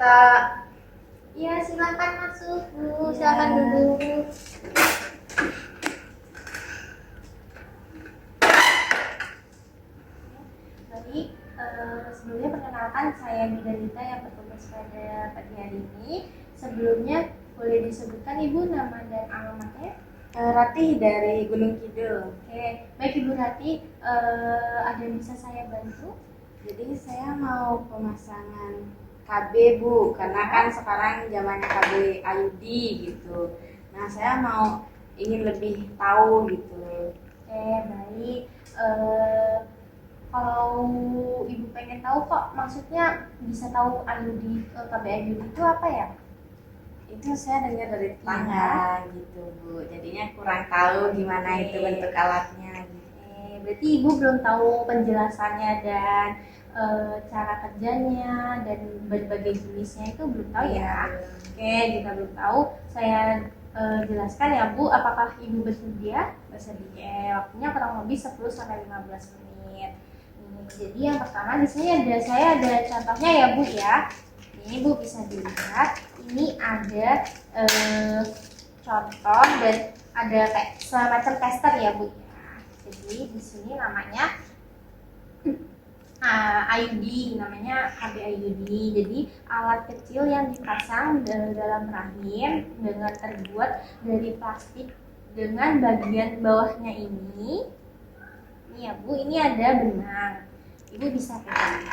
Kak. Ya, silakan masuk, Bu. Silakan duduk. Baik, sebelumnya perkenalkan saya Bidalita yang bertugas pada pagi hari ini. Sebelumnya boleh disebutkan Ibu nama dan alamatnya? Ratih dari Gunung Kidul. Oke, baik Ibu Ratih, ada yang bisa saya bantu? Jadi saya mau pemasangan KB Bu, karena kan sekarang zamannya KB IUD gitu. Nah saya mau ingin lebih tahu gitu. Oke, baik. Kalau Ibu pengen tahu kok, maksudnya bisa tahu IUD, KB IUD itu apa ya? Itu saya dengar dari tetangga gitu Bu. Jadinya kurang tahu gimana itu bentuk alatnya. Gitu. Berarti Ibu belum tahu penjelasannya dan cara kerjanya dan berbagai jenisnya itu belum tahu ya? Oke, jika belum tahu, saya jelaskan ya Bu, apakah Ibu bersedia? Bersedia. Waktunya kurang lebih 10-15 menit. Jadi yang pertama di sini saya ada contohnya ya Bu ya. Ini Bu bisa dilihat, ini ada contoh dan ada kayak semacam tester ya Bu ya. Jadi di sini namanya IUD, namanya KB IUD. Jadi alat kecil yang dipasang dalam rahim dengan terbuat dari plastik dengan bagian bawahnya ini ya Bu, ini ada benang. Ibu bisa pegang.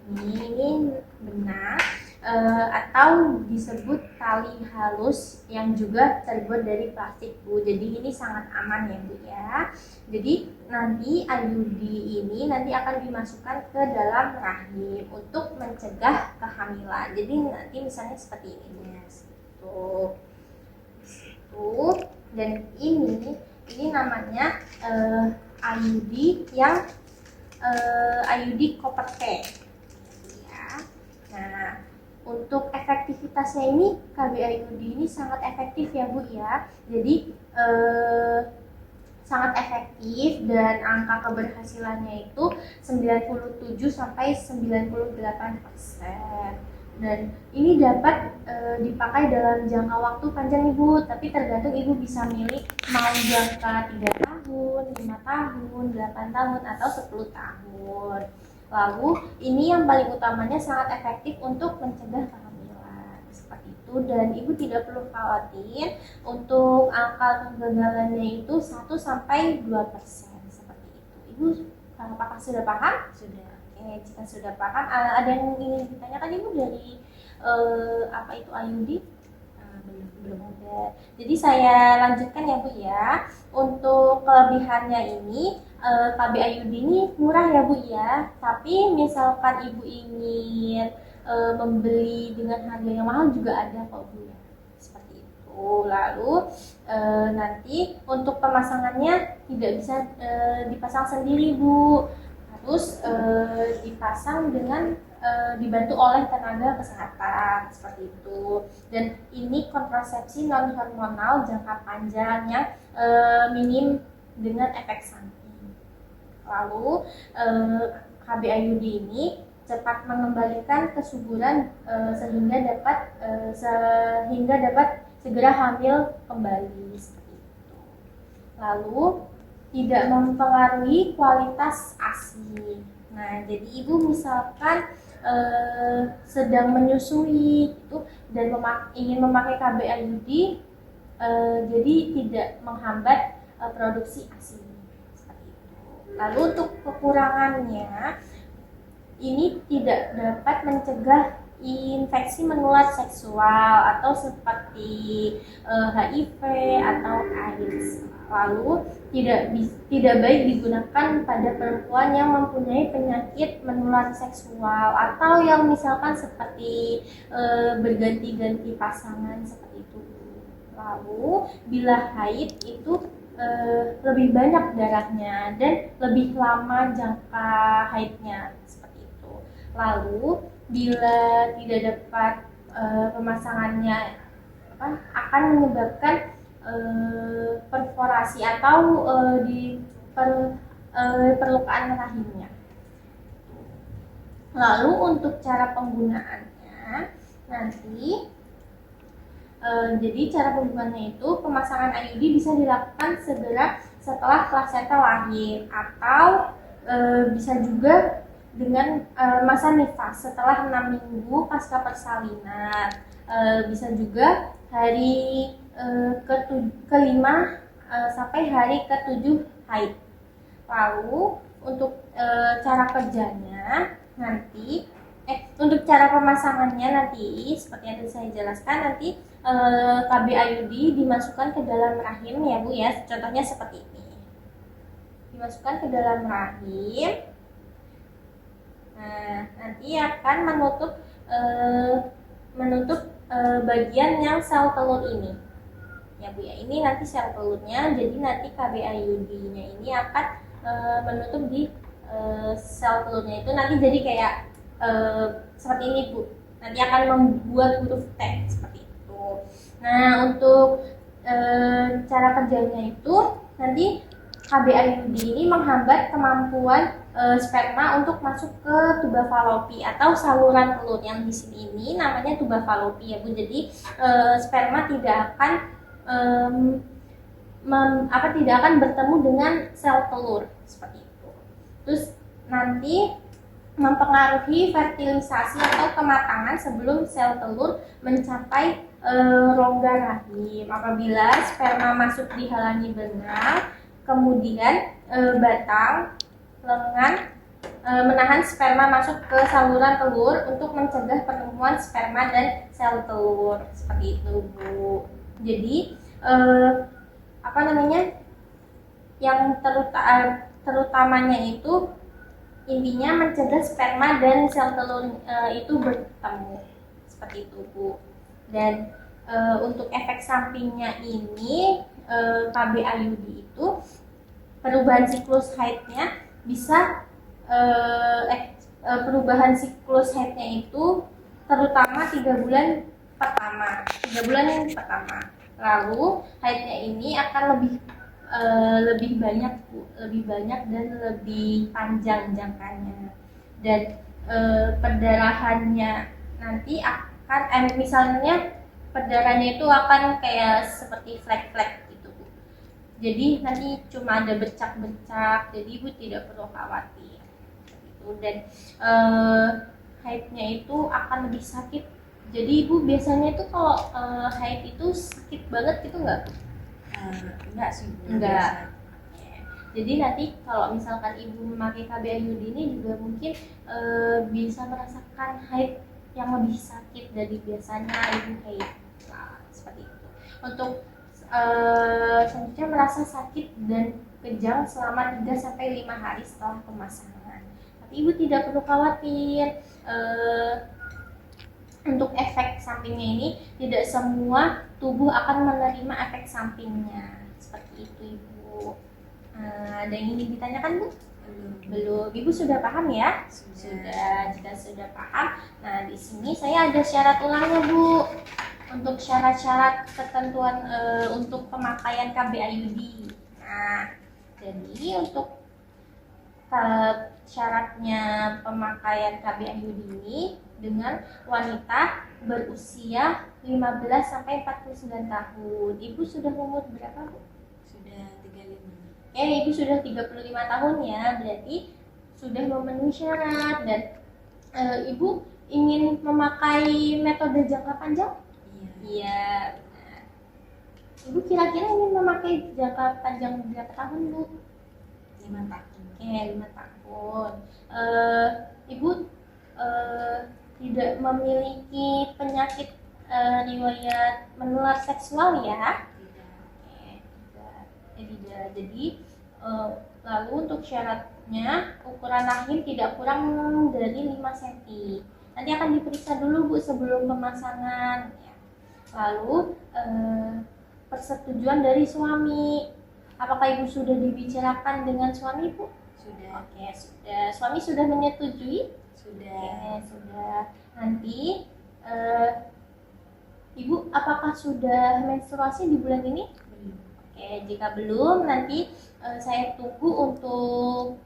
Ini benang atau disebut tali halus yang juga terbuat dari plastik Bu. Jadi ini sangat aman ya Bu ya. Jadi nanti IUD ini nanti akan dimasukkan ke dalam rahim untuk mencegah kehamilan. Jadi nanti misalnya seperti ini ya. Tuh. Dan ini namanya IUD yang IUD Copper T. Nah, untuk efektivitasnya ini KB IUD ini sangat efektif ya Bu ya. Jadi sangat efektif dan angka keberhasilannya itu 97-98%. Dan ini dapat dipakai dalam jangka waktu panjang Ibu, tapi tergantung Ibu bisa milih mau jangka 3 tahun, 5 tahun, 8 tahun, atau 10 tahun. Lalu ini yang paling utamanya sangat efektif untuk mencegah kehamilan seperti itu, dan Ibu tidak perlu khawatir untuk angka kegagalannya itu 1-2% seperti itu. Ibu apakah sudah paham? Sudah. Oke, jika sudah paham, ada yang ingin ditanyakan Ibu dari apa itu IUD? Belum ada. Jadi saya lanjutkan ya Bu ya. Untuk kelebihannya ini KB IUD ini murah ya Bu ya. Tapi misalkan Ibu ingin membeli dengan harga yang mahal juga ada kok Bu ya. Seperti itu. Lalu nanti untuk pemasangannya tidak bisa dipasang sendiri Bu. Harus dipasang dengan dibantu oleh tenaga kesehatan seperti itu. Dan ini kontrasepsi non hormonal jangka panjang yang minim dengan efek samping. Lalu KB IUD ini cepat mengembalikan kesuburan sehingga dapat segera hamil kembali seperti itu. Lalu tidak mempengaruhi kualitas ASI. Nah, jadi Ibu misalkan sedang menyusui gitu dan ingin memakai KB IUD, jadi tidak menghambat produksi ASI seperti itu. Lalu untuk kekurangannya, ini tidak dapat mencegah infeksi menular seksual atau seperti HIV atau AIDS. Lalu tidak baik digunakan pada perempuan yang mempunyai penyakit menular seksual atau yang misalkan seperti berganti-ganti pasangan seperti itu. Lalu bila haid itu lebih banyak darahnya dan lebih lama jangka haidnya seperti itu. Lalu bila tidak dapat pemasangannya akan menyebabkan perforasi atau di perlukaan rahimnya. Lalu untuk cara penggunaannya, nanti jadi cara pembuatannya itu pemasangan IUD bisa dilakukan segera setelah plasenta lahir atau bisa juga dengan masa nifas setelah 6 minggu pasca persalinan. Bisa juga hari kelima sampai hari ke-7 haid. Lalu untuk cara kerjanya nanti untuk cara pemasangannya nanti seperti yang tadi saya jelaskan, nanti KB IUD dimasukkan ke dalam rahim ya Bu ya. Contohnya seperti ini. Dimasukkan ke dalam rahim. Nah, nanti akan menutup bagian yang sel telur ini. Ya Bu ya, ini nanti sel telurnya. Jadi nanti KB IUD-nya ini akan menutup di sel telurnya itu, nanti jadi kayak seperti ini Bu. Nanti akan membuat huruf T seperti itu. Nah, untuk cara kerjanya itu nanti KB IUD ini menghambat kemampuan sperma untuk masuk ke tuba fallopi atau saluran telur. Yang di sini ini namanya tuba fallopi ya Bu. Jadi sperma tidak akan tidak akan bertemu dengan sel telur seperti itu. Terus nanti mempengaruhi fertilisasi atau kematangan sebelum sel telur mencapai rongga rahim. Apabila sperma masuk dihalangi benang, kemudian batang lengan menahan sperma masuk ke saluran telur untuk mencegah pertemuan sperma dan sel telur seperti itu Bu. Jadi yang terutamanya itu intinya mencegah sperma dan sel telur itu bertemu seperti itu Bu. Dan untuk efek sampingnya ini KB IUD itu perubahan siklus haidnya bisa perubahan siklus haidnya itu terutama 3 bulan pertama. Lalu haidnya ini akan lebih banyak Bu, lebih banyak dan lebih panjang jangkanya. Dan perdarahannya nanti akan misalnya perdarahannya itu akan kayak seperti flek-flek gitu Bu. Jadi nanti cuma ada bercak-bercak, jadi Ibu tidak perlu khawatir gitu. Dan haidnya itu akan lebih sakit. Jadi Ibu biasanya itu kalau haid itu sakit banget gitu nggak? Enggak sih Bu. Enggak. Jadi nanti kalau misalkan Ibu memakai KB IUD ini juga mungkin bisa merasakan haid yang lebih sakit dari biasanya Ibu haid. Nah, seperti itu. Untuk selanjutnya merasa sakit dan kejang selama 3-5 hari setelah pemasangan. Tapi Ibu tidak perlu khawatir. Untuk efek sampingnya ini tidak semua tubuh akan menerima efek sampingnya seperti itu Ibu. Ada yang ingin ditanyakan Bu? Belum. Ibu sudah paham ya? Sudah. Jika sudah paham, nah di sini saya ada syarat ulangnya Bu. Untuk syarat-syarat ketentuan untuk pemakaian KB IUD. Nah, jadi untuk syaratnya pemakaian KB IUD ini dengan wanita berusia 15-49 tahun. Ibu sudah umur berapa Bu? Sudah 35. Ibu sudah 35 tahun ya, berarti sudah memenuhi syarat. Dan Ibu ingin memakai metode jangka panjang? Iya. Benar. Ibu kira-kira ingin memakai jangka panjang berapa tahun Bu? 5 tahun. 5 tahun. Ibu tidak memiliki penyakit riwayat menular seksual ya? Tidak. Jadi lalu untuk syaratnya ukuran rahim tidak kurang dari 5 cm. Nanti akan diperiksa dulu Bu sebelum pemasangan. Ya. Lalu persetujuan dari suami. Apakah Ibu sudah dibicarakan dengan suami Bu? Sudah. Oke, sudah. Suami sudah menyetujui? Sudah. Oke, sudah. Nanti Ibu apakah sudah menstruasi di bulan ini? Belum. Oke, jika belum nanti saya tunggu untuk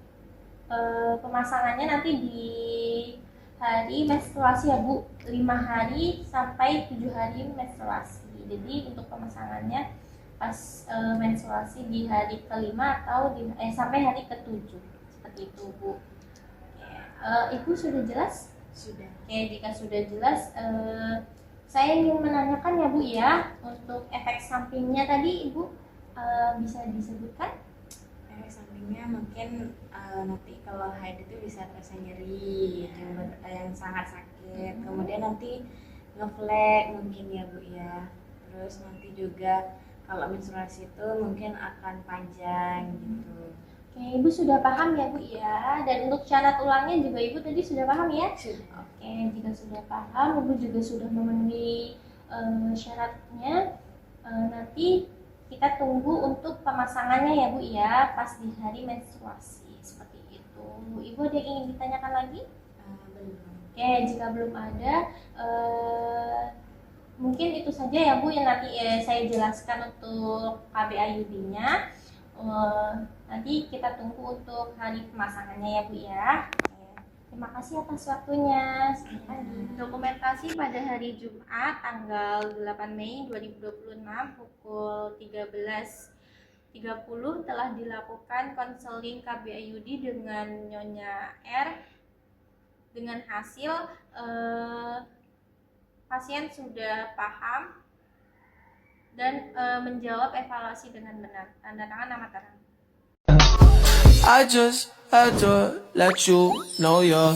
pemasangannya nanti di hari menstruasi ya Bu, 5 hari sampai 7 hari menstruasi. Jadi untuk pemasangannya pas menstruasi di hari kelima atau sampai hari ke-7 seperti itu Bu. Ibu sudah jelas? Sudah. Oke, jika sudah jelas, saya ingin menanyakan ya Bu ya, untuk efek sampingnya tadi Ibu bisa disebutkan? Efek sampingnya mungkin nanti kalau haid itu bisa terasa nyeri yang sangat sakit. Kemudian nanti ngeflek mungkin ya Bu ya. Terus nanti juga kalau menstruasi itu mungkin akan panjang gitu. Oke, Ibu sudah paham ya Bu ya. Dan untuk syarat ulangnya juga Ibu tadi sudah paham ya? Sudah. Oke, jika sudah paham, Ibu juga sudah memenuhi syaratnya. Nanti kita tunggu untuk pemasangannya ya Bu ya, pas di hari menstruasi seperti itu. Ibu ada yang ingin ditanyakan lagi? Belum. Oke, jika belum ada, mungkin itu saja ya Bu yang nanti saya jelaskan untuk KB IUD-nya. Nanti kita tunggu untuk hari pemasangannya ya Bu ya. Terima kasih atas waktunya. Selamat pagi. Dokumentasi pada hari Jumat tanggal 8 Mei 2026 pukul 13.30 telah dilakukan konseling KB IUD dengan Nyonya R. Dengan hasil pasien sudah paham dan menjawab evaluasi dengan benar. Tanda tangan nama tangan. I just had to let you know you're